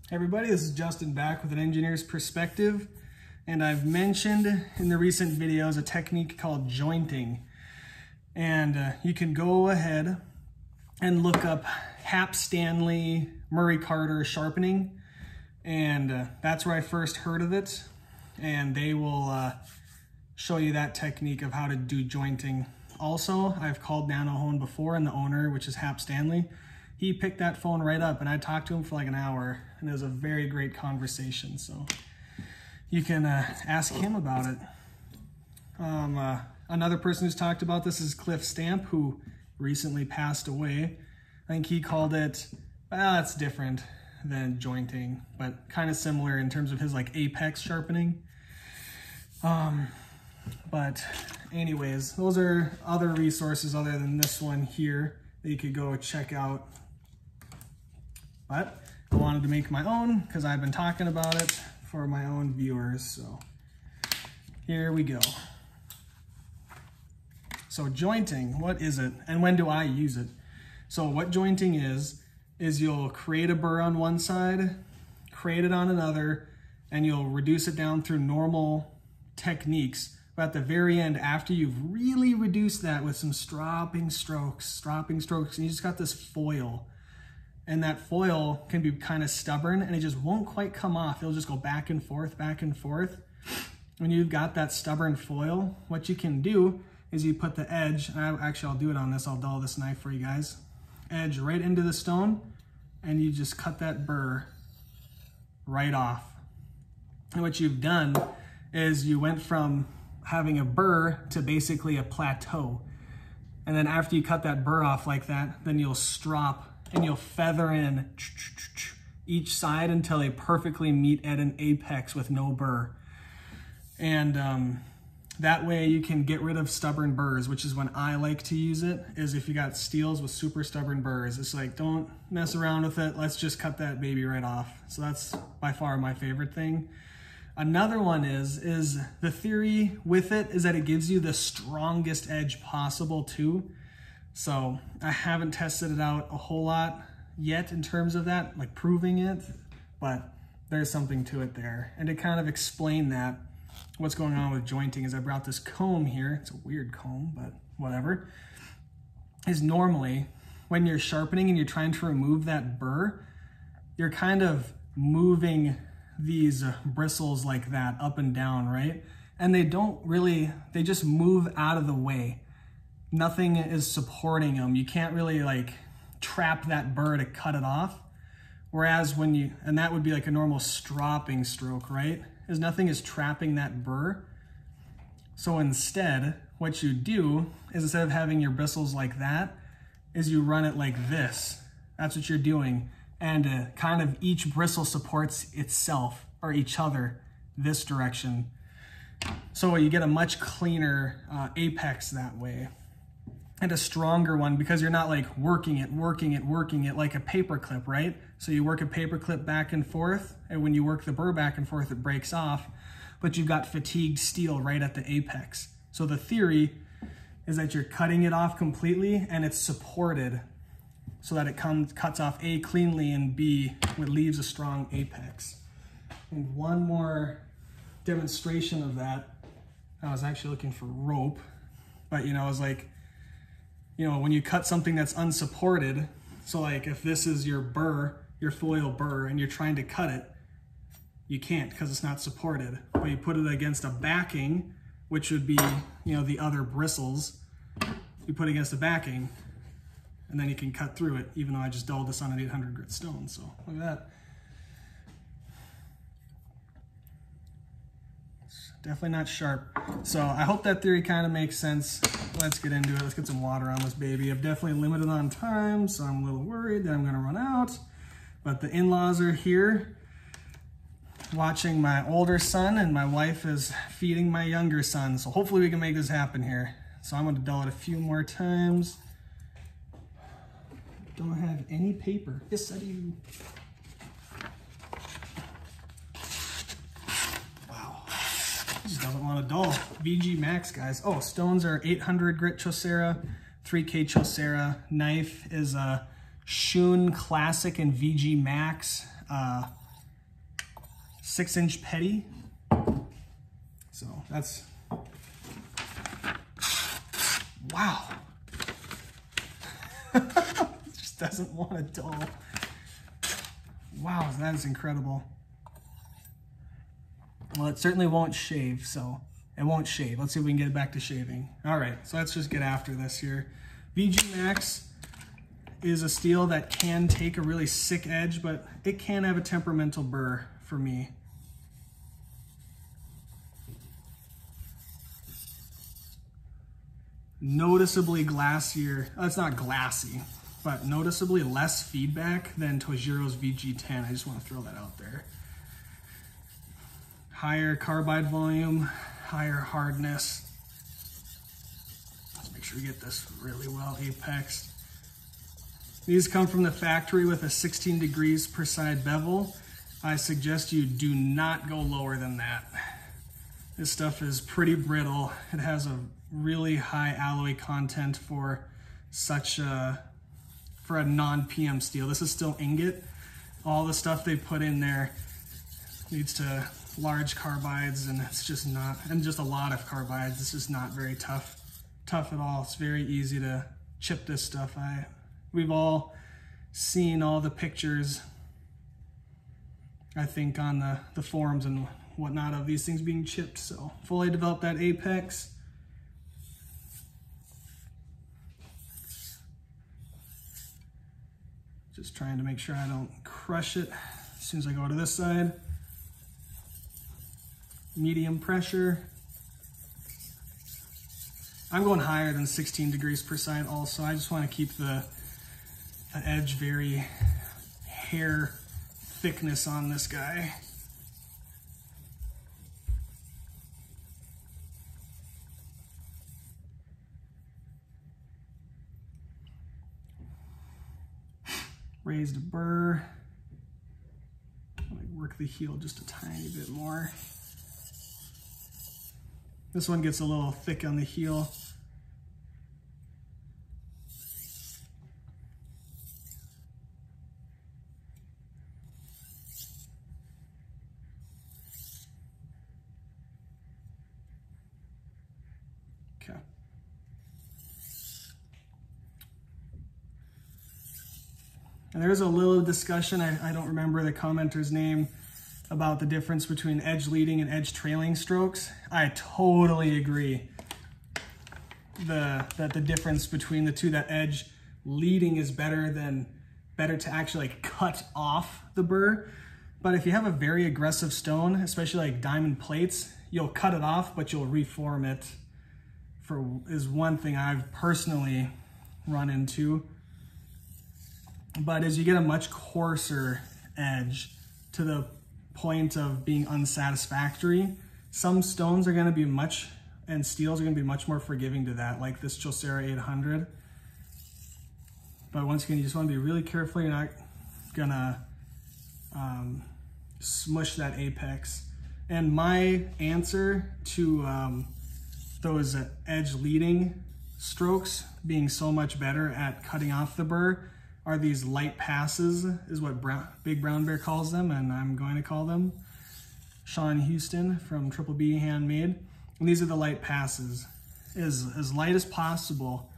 Hey everybody, this is Justin back with an engineer's perspective, and I've mentioned in the recent videos a technique called jointing, and you can go ahead and look up Hap Stanley, Murray Carter sharpening, and that's where I first heard of it, and they will show you that technique of how to do jointing. Also, I've called Nanohone before, and the owner, which is Hap Stanley, he picked that phone right up, and I talked to him for like an hour, and it was a very great conversation. So you can ask him about it. Another person who's talked about this is Cliff Stamp, who recently passed away. I think he called it, well, it's different than jointing, but kind of similar in terms of his like apex sharpening. But anyways, those are other resources other than this one here that you could go check out. But I wanted to make my own because I've been talking about it for my own viewers. So here we go. So jointing, what is it and when do I use it? So what jointing is you'll create a burr on one side, create it on another, and you'll reduce it down through normal techniques. But at the very end, after you've really reduced that with some stropping strokes, and you just got this foil. And that foil can be kind of stubborn and it just won't quite come off. It'll just go back and forth, back and forth. When you've got that stubborn foil, what you can do is you put the edge, and I'll do it on this, I'll dull this knife for you guys, edge right into the stone, and you just cut that burr right off. And what you've done is you went from having a burr to basically a plateau. And then after you cut that burr off like that, then you'll strop and you'll feather in each side until they perfectly meet at an apex with no burr. And that way you can get rid of stubborn burrs, which is when I like to use it, is if you got steels with super stubborn burrs. It's like, don't mess around with it. Let's just cut that baby right off. So that's by far my favorite thing. Another one is the theory with it is that it gives you the strongest edge possible too. So I haven't tested it out a whole lot yet in terms of that, like proving it, but there's something to it there. And to kind of explain that, what's going on with jointing is I brought this comb here. It's a weird comb, but whatever. Is normally when you're sharpening and you're trying to remove that burr, you're kind of moving these bristles like that up and down, right? And they just move out of the way. Nothing is supporting them. You can't really like trap that burr to cut it off. Whereas and that would be like a normal stropping stroke, right? Is nothing is trapping that burr. So instead, what you do is instead of having your bristles like that, is you run it like this. That's what you're doing. And kind of each bristle supports itself or each other this direction. So you get a much cleaner apex that way. And a stronger one because you're not like working it like a paper clip, right? So you work a paper clip back and forth, and when you work the burr back and forth, it breaks off, but you've got fatigued steel right at the apex. So the theory is that you're cutting it off completely and it's supported so that it cuts off A, cleanly, and B, it leaves a strong apex. And one more demonstration of that, I was actually looking for rope, but I was like, when you cut something that's unsupported, so like if this is your burr, your foil burr, and you're trying to cut it, you can't because it's not supported. But you put it against a backing, which would be, the other bristles, you put it against a backing, and then you can cut through it, even though I just dulled this on an 800 grit stone, so look at that. Definitely not sharp. So I hope that theory kind of makes sense. Let's get into it. Let's get some water on this baby. I'm definitely limited on time, so I'm a little worried that I'm gonna run out. But the in-laws are here watching my older son, and my wife is feeding my younger son. So hopefully we can make this happen here. So I'm gonna dull it a few more times. Don't have any paper. Yes, I do. Just doesn't want to dull. VG Max, guys. Oh, stones are 800 grit Chaucera, 3K Chaucera. Knife is a Shun Classic and VG Max. 6-inch petty. So that's, wow. It just doesn't want to dull. Wow, that is incredible. Well, it certainly won't shave, so it won't shave. Let's see if we can get it back to shaving. All right, so let's just get after this here. VG Max is a steel that can take a really sick edge, but it can have a temperamental burr for me. Noticeably glassier, it's not glassy, but noticeably less feedback than Tojiro's VG10. I just want to throw that out there. Higher carbide volume, higher hardness. Let's make sure we get this really well apexed. These come from the factory with a 16 degrees per side bevel. I suggest you do not go lower than that. This stuff is pretty brittle. It has a really high alloy content for such a, for a non-PM steel. This is still ingot. All the stuff they put in there leads to large carbides, and it's just not, and just a lot of carbides. It's just not very tough at all. It's very easy to chip this stuff. We've all seen all the pictures, I think, on the forums and whatnot of these things being chipped. So fully develop that apex. Just trying to make sure I don't crush it as soon as I go to this side. Medium pressure. I'm going higher than 16 degrees per side also. I just want to keep the edge very hair thickness on this guy. Raised a burr. Let me work the heel just a tiny bit more. This one gets a little thick on the heel. Okay. And there's a little discussion, I don't remember the commenter's name, about the difference between edge leading and edge trailing strokes. I totally agree that the difference between the two, that edge leading is better to actually like cut off the burr. But if you have a very aggressive stone, especially like diamond plates, you'll cut it off, but you'll reform it, is one thing I've personally run into. But as you get a much coarser edge to the point of being unsatisfactory, some stones are going to be and steels are going to be much more forgiving to that, like this Josera 800. But once again, you just want to be really careful. You're not going to smush that apex. And my answer to those edge leading strokes being so much better at cutting off the burr are these light passes, is what Big Brown Bear calls them, and I'm going to call them. Sean Houston from Triple B Handmade. And these are the light passes. As light as possible,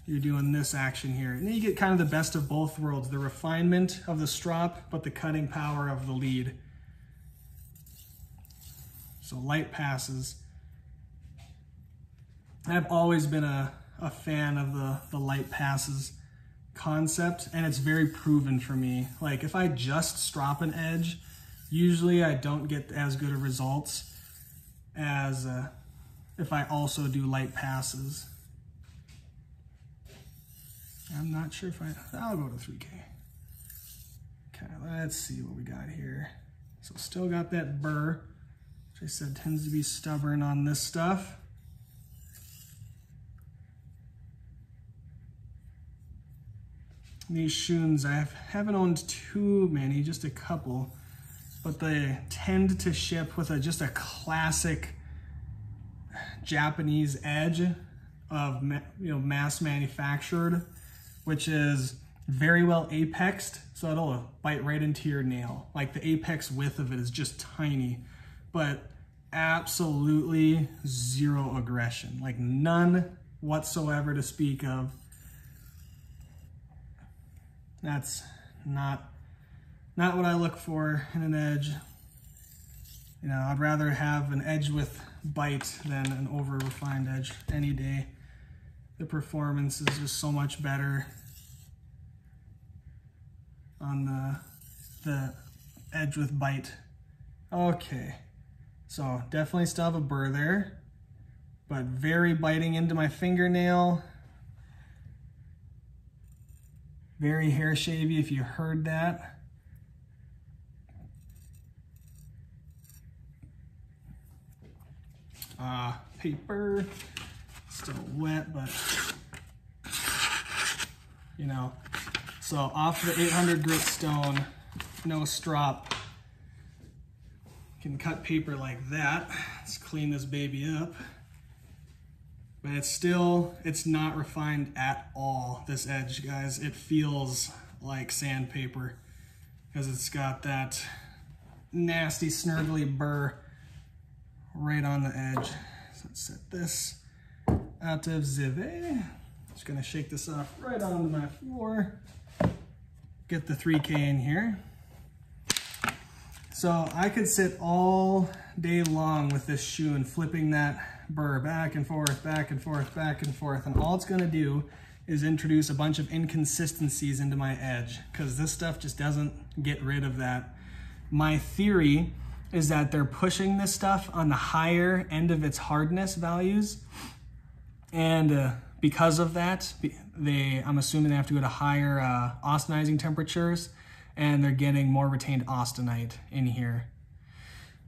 you're doing this action here. And then you get kind of the best of both worlds, the refinement of the strop, but the cutting power of the lead. So light passes. I've always been a fan of the light passes concept, and it's very proven for me. Like if I just strop an edge, usually I don't get as good of results as if I also do light passes. I'm not sure if I'll go to 3K. Okay, let's see what we got here. So still got that burr, which I said tends to be stubborn on this stuff. These shoons, I haven't owned too many, just a couple, but they tend to ship with just a classic Japanese edge of mass manufactured, which is very well apexed, so it'll bite right into your nail. Like the apex width of it is just tiny, but absolutely zero aggression, like none whatsoever to speak of. That's not what I look for in an edge. You know, I'd rather have an edge with bite than an over refined edge any day. The performance is just so much better on the edge with bite. Okay, so definitely still have a burr there, but very biting into my fingernail. Very hair shavy if you heard that. Paper, still wet, but you know. So off the 800 grit stone, no strop. Can cut paper like that. Let's clean this baby up. But it's not refined at all, this edge, guys. It feels like sandpaper because it's got that nasty, snurgly burr right on the edge. So let's set this out of Zive. Just gonna shake this off right onto my floor. Get the 3K in here. So I could sit all day long with this shoe and flipping that burr back and forth, back and forth, back and forth. And all it's gonna do is introduce a bunch of inconsistencies into my edge because this stuff just doesn't get rid of that. My theory is that they're pushing this stuff on the higher end of its hardness values. And because of that, I'm assuming they have to go to higher austenizing temperatures, and they're getting more retained austenite in here.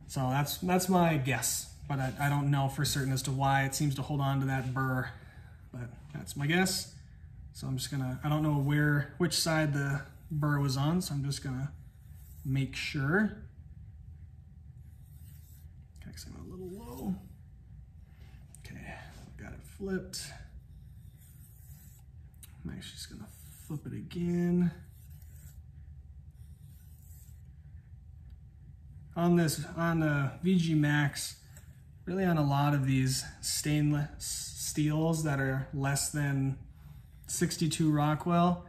So that's my guess, but I don't know for certain as to why it seems to hold on to that burr, but that's my guess. So I'm just gonna, I don't know which side the burr was on, so I'm just gonna make sure. Actually, I'm a little low. Okay, got it flipped. I'm actually just gonna flip it again. On the VG Max, really on a lot of these stainless steels that are less than 62 Rockwell,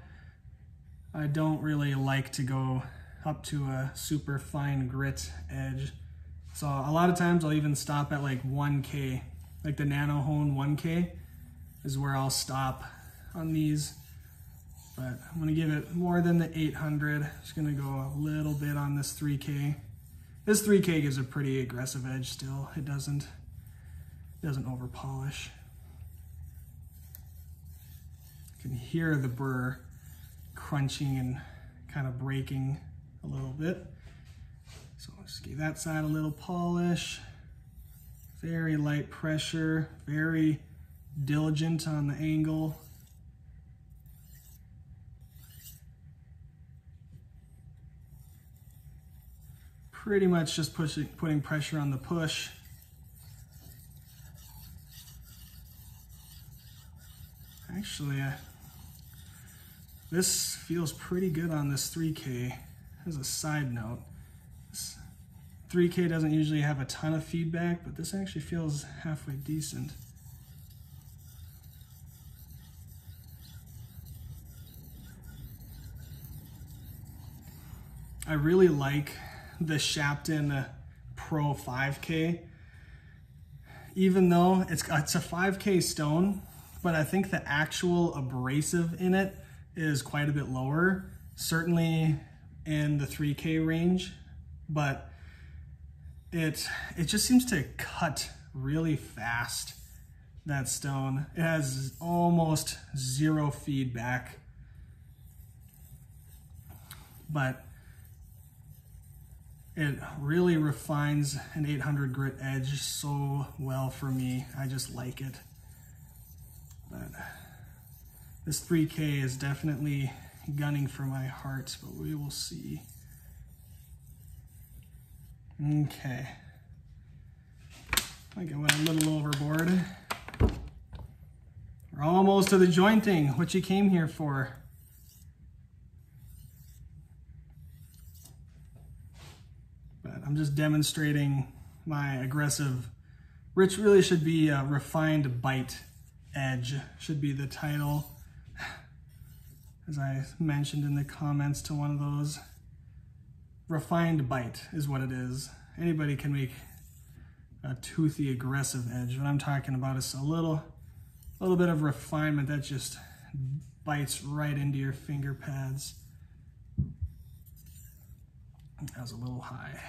I don't really like to go up to a super fine grit edge. So a lot of times I'll even stop at like 1K, like the Nano Hone 1K is where I'll stop on these. But I'm gonna give it more than the 800. Just gonna go a little bit on this 3K. This 3K gives a pretty aggressive edge still. It doesn't over polish. You can hear the burr crunching and kind of breaking a little bit. So just give that side a little polish. Very light pressure, very diligent on the angle. Pretty much just putting pressure on the push. Actually, this feels pretty good on this 3K. As a side note, this 3K doesn't usually have a ton of feedback, but this actually feels halfway decent. I really like the Sharpening Pro 5K, even though it's a 5K stone, but I think the actual abrasive in it is quite a bit lower, certainly in the 3K range, but it just seems to cut really fast, that stone. It has almost zero feedback, but it really refines an 800 grit edge so well for me. I just like it. But this 3K is definitely gunning for my heart, but we will see. Okay. I think I went a little overboard. We're almost to the jointing, what you came here for. I'm just demonstrating my aggressive, which really should be a refined bite edge, should be the title, as I mentioned in the comments to one of those. Refined bite is what it is. Anybody can make a toothy, aggressive edge. What I'm talking about is a little bit of refinement that just bites right into your finger pads. That was a little high.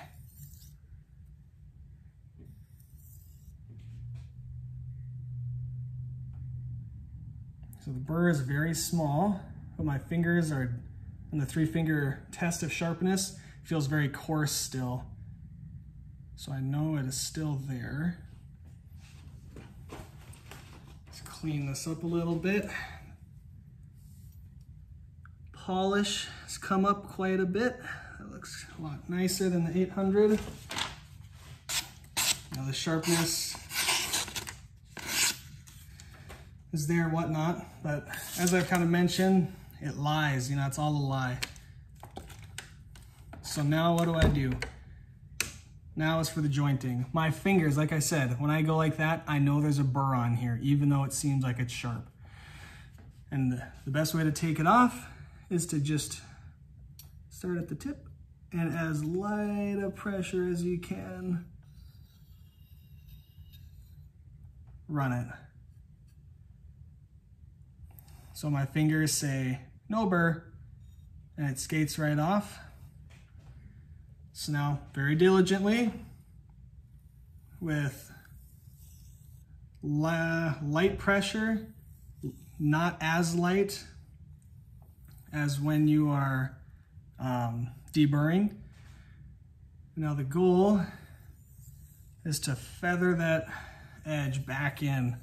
So the burr is very small, but my fingers are, in the 3-finger test of sharpness, feels very coarse still. So I know it is still there. Let's clean this up a little bit. Polish has come up quite a bit. That looks a lot nicer than the 800. Now the sharpness is there, whatnot, but as I've kind of mentioned, it lies, you know, it's all a lie. So now what do? Now is for the jointing. My fingers, like I said, when I go like that, I know there's a burr on here, even though it seems like it's sharp. And the best way to take it off is to just start at the tip and as light a pressure as you can. Run it. So my fingers say, no burr, and it skates right off. So now, very diligently, with light pressure, not as light as when you are deburring. Now the goal is to feather that edge back in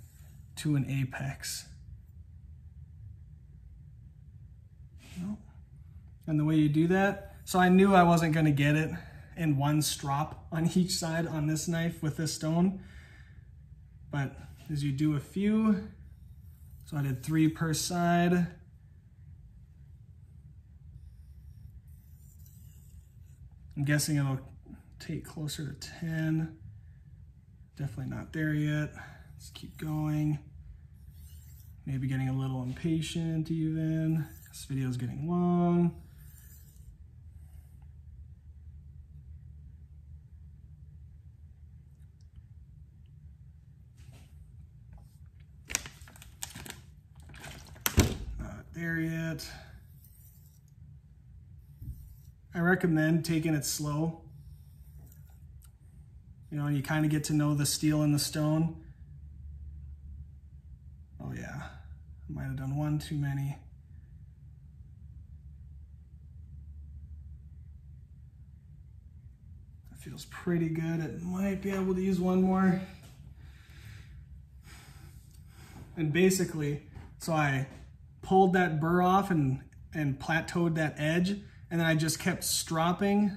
to an apex. And the way you do that, so I knew I wasn't going to get it in one strop on each side on this knife with this stone, but as you do a few, so I did 3 per side. I'm guessing it'll take closer to 10. Definitely not there yet. Let's keep going. Maybe getting a little impatient even. This video is getting long. Not there yet. I recommend taking it slow. You know, you kind of get to know the steel and the stone. Oh yeah, I might have done one too many. That feels pretty good. It might be able to use one more. And basically, so I pulled that burr off and plateaued that edge, and then I just kept stropping,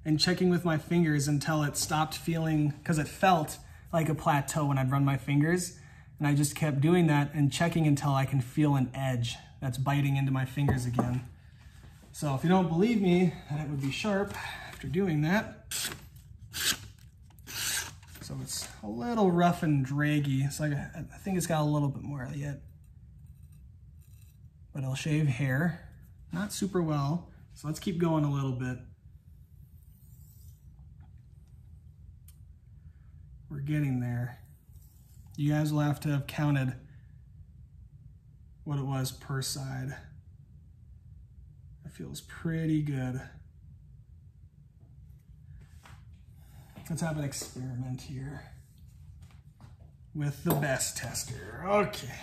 and checking with my fingers until it stopped feeling, because it felt like a plateau when I'd run my fingers. And I just kept doing that and checking until I can feel an edge that's biting into my fingers again. So if you don't believe me that it would be sharp after doing that, so it's a little rough and draggy. So I think it's got a little bit more yet, but it'll shave hair, not super well. So let's keep going a little bit. We're getting there. You guys will have to have counted what it was per side. That feels pretty good. Let's have an experiment here with the best tester. Okay.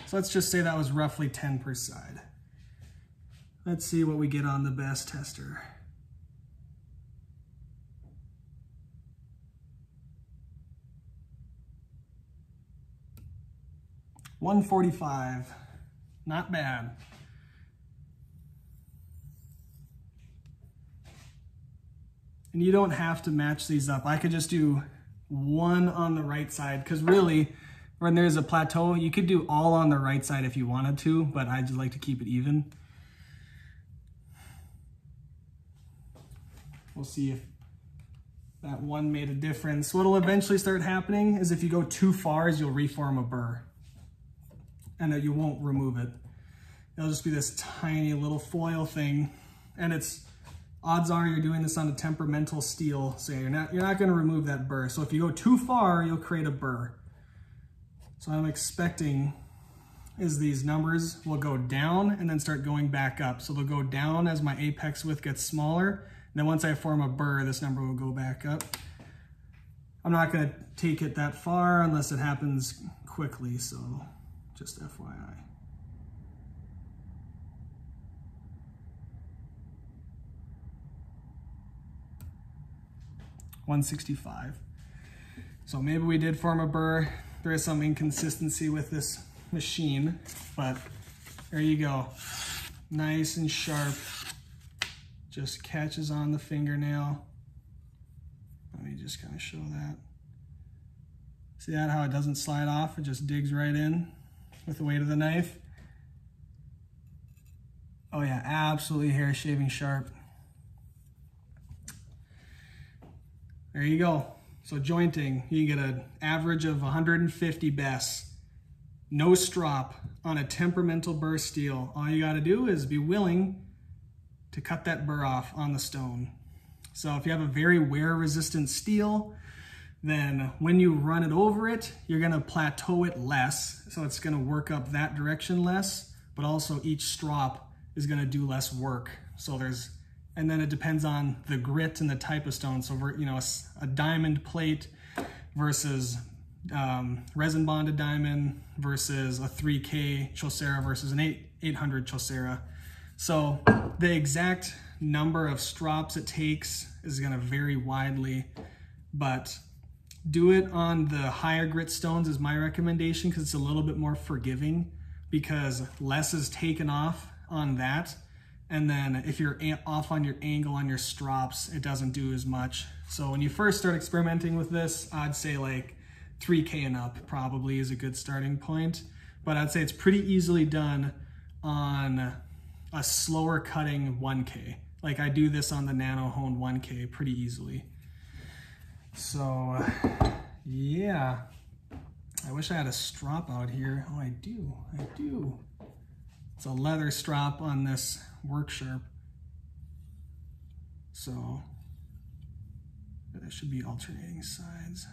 So let's just say that was roughly 10 per side. Let's see what we get on the best tester. 145, not bad. And you don't have to match these up. I could just do one on the right side, because really, when there's a plateau, you could do all on the right side if you wanted to, but I just like to keep it even. We'll see if that one made a difference. What'll eventually start happening is if you go too far is you'll reform a burr and that you won't remove it. It'll just be this tiny little foil thing, and it's odds are you're doing this on a temperamental steel, so you're not going to remove that burr. So if you go too far, you'll create a burr. So I'm expecting is these numbers will go down and then start going back up. So they'll go down as my apex width gets smaller. And then once I form a burr, this number will go back up. I'm not going to take it that far unless it happens quickly, so just FYI. $165. So maybe we did form a burr. There is some inconsistency with this machine, but there you go. Nice and sharp. Just catches on the fingernail. Let me just kind of show that. See that, how it doesn't slide off? It just digs right in with the weight of the knife. Oh yeah, absolutely hair shaving sharp. There you go. So jointing, you get an average of 150 bests. No strop on a temperamental burr steel. All you gotta do is be willing to cut that burr off on the stone. So if you have a very wear resistant steel, then when you run it over it, you're gonna plateau it less. So it's gonna work up that direction less, but also each strop is gonna do less work. So and then it depends on the grit and the type of stone. So we're, a diamond plate versus resin bonded diamond versus a 3K Chaucera versus an 800 Chaucera. So the exact number of strops it takes is going to vary widely, but do it on the higher grit stones is my recommendation, because it's a little bit more forgiving, because less is taken off on that. And then if you're off on your angle on your strops, it doesn't do as much. So when you first start experimenting with this, I'd say like 3K and up probably is a good starting point. But I'd say it's pretty easily done on a slower cutting 1K. Like I do this on the Nano Hone 1K pretty easily. So yeah, I wish I had a strop out here. Oh, I do. It's a leather strop on this work sharp. So there should be alternating sides.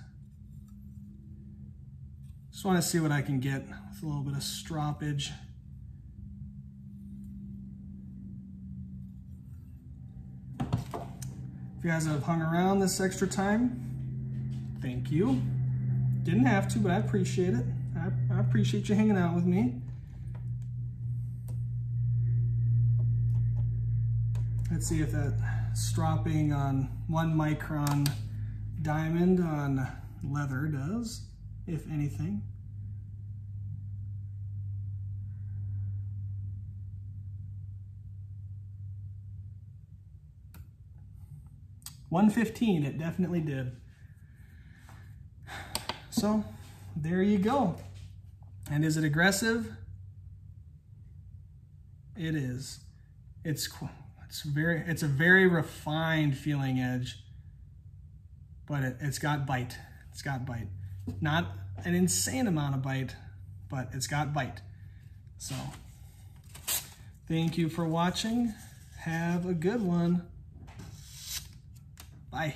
Just want to see what I can get with a little bit of stroppage. If you guys have hung around this extra time, thank you. Didn't have to, but I appreciate it. I appreciate you hanging out with me. Let's see if that stropping on 1 micron diamond on leather does, if anything. $115, it definitely did. So there you go. And is it aggressive? It is. It's a very refined feeling edge, but it's got bite. It's got bite. Not an insane amount of bite, but it's got bite. So thank you for watching. Have a good one. Bye.